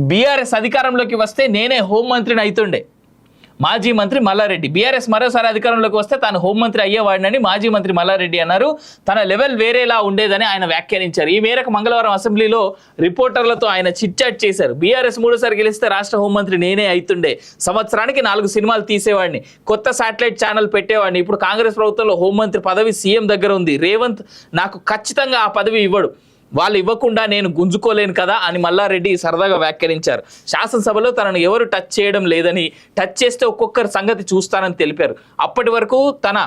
BRS అధికారంలోకి వస్తే నేనే హోంమంత్రిని అవుతుండే మాజీ మంత్రి మల్లారెడ్డి. బీఆర్ఎస్ మరోసారి అధికారంలోకి వస్తే తాను హోంమంత్రి అయ్యేవాడినని మాజీ మంత్రి మల్లారెడ్డి అన్నారు. తన లెవెల్ వేరేలా ఉండేదని ఆయన వ్యాఖ్యానించారు. ఈ మేరకు మంగళవారం అసెంబ్లీలో రిపోర్టర్లతో ఆయన చిట్చాట్ చేశారు. బీఆర్ఎస్ 3సారి గెలిస్తే రాష్ట్ర హోంమంత్రి నేనే అవుతుండే, సంవత్సరానికి 4 సినిమాలు తీసేవాడిని, కొత్త శాటిలైట్ ఛానల్ పెట్టేవాడిని. ఇప్పుడు కాంగ్రెస్ ప్రభుత్వంలో హోంమంత్రి పదవి సీఎం దగ్గర ఉంది. రేవంత్ నాకు ఖచ్చితంగా ఆ పదవి ఇవ్వడు, వాళ్ళు ఇవ్వకుండా నేను గుంజుకోలేను కదా అని మల్లారెడ్డి సరదాగా వ్యాఖ్యానించారు. శాసనసభలో తనను ఎవరు టచ్ చేయడం లేదని, టచ్ చేస్తే ఒక్కొక్కరి సంగతి చూస్తానని తెలిపారు. అప్పటి వరకు తన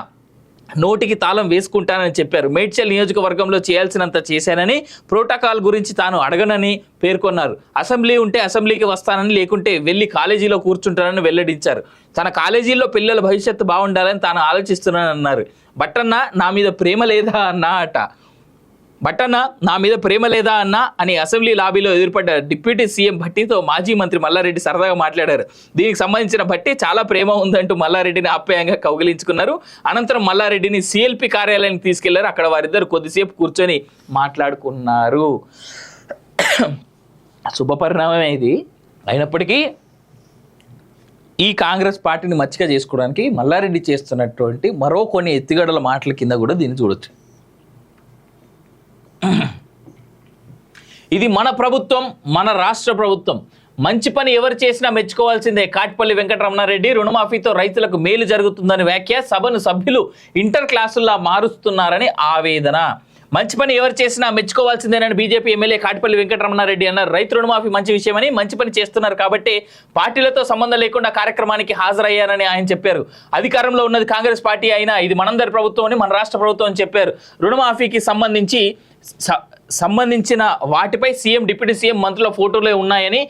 నోటికి తాళం వేసుకుంటానని చెప్పారు. మేడ్చల్ నియోజకవర్గంలో చేయాల్సినంత చేశానని, ప్రోటోకాల్ గురించి తాను అడగనని పేర్కొన్నారు. అసెంబ్లీ ఉంటే అసెంబ్లీకి వస్తానని, లేకుంటే వెళ్ళి కాలేజీలో కూర్చుంటానని వెల్లడించారు. తన కాలేజీల్లో పిల్లల భవిష్యత్తు బాగుండాలని తాను ఆలోచిస్తున్నానన్నారు. బట్టన్న నా మీద ప్రేమ లేదా అన్నా అట. బట్టన్న నా మీద ప్రేమ లేదా అన్న అని అసెంబ్లీ లాబీలో ఎదురుపడ్డ డిప్యూటీ సీఎం భట్టితో మాజీ మంత్రి మల్లారెడ్డి సరదాగా మాట్లాడారు. దీనికి సంబంధించిన భట్టి చాలా ప్రేమ ఉందంటూ మల్లారెడ్డిని ఆప్యాయంగా కౌగిలించుకున్నారు. అనంతరం మల్లారెడ్డిని సిఎల్పి కార్యాలయానికి తీసుకెళ్లారు. అక్కడ వారిద్దరు కొద్దిసేపు కూర్చొని మాట్లాడుకున్నారు. శుభపరిణామమే ఇది. అయినప్పటికీ ఈ కాంగ్రెస్ పార్టీని మచ్చిక చేసుకోవడానికి మల్లారెడ్డి చేస్తున్నటువంటి మరో కొన్ని ఎత్తుగడల మాటల కింద కూడా దీన్ని చూడొచ్చు. ఇది మన ప్రభుత్వం, మన రాష్ట్ర ప్రభుత్వం. మంచి పని ఎవరు చేసినా మెచ్చుకోవాల్సిందే. కాట్పల్లి వెంకటరమణారెడ్డి రుణమాఫీతో రైతులకు మేలు జరుగుతుందని వ్యాఖ్య. సభను సభ్యులు ఇంటర్ క్లాసుల్లా మారుస్తున్నారని ఆవేదన. మంచి పని ఎవరు చేసినా మెచ్చుకోవాల్సిందేనని బీజేపీ ఎమ్మెల్యే కాట్పల్లి వెంకటరమణారెడ్డి అన్నారు. రైతు రుణమాఫీ మంచి విషయమని, మంచి పని చేస్తున్నారు కాబట్టి పార్టీలతో సంబంధం లేకుండా కార్యక్రమానికి హాజరయ్యారని ఆయన చెప్పారు. అధికారంలో ఉన్నది కాంగ్రెస్ పార్టీ అయినా ఇది మనందరి ప్రభుత్వం అని, మన రాష్ట్ర ప్రభుత్వం అని చెప్పారు. రుణమాఫీకి సంబంధించిన వాటిపై సీఎం, డిప్యూటీ సీఎం, మంత్రుల ఫోటోలే ఉన్నాయని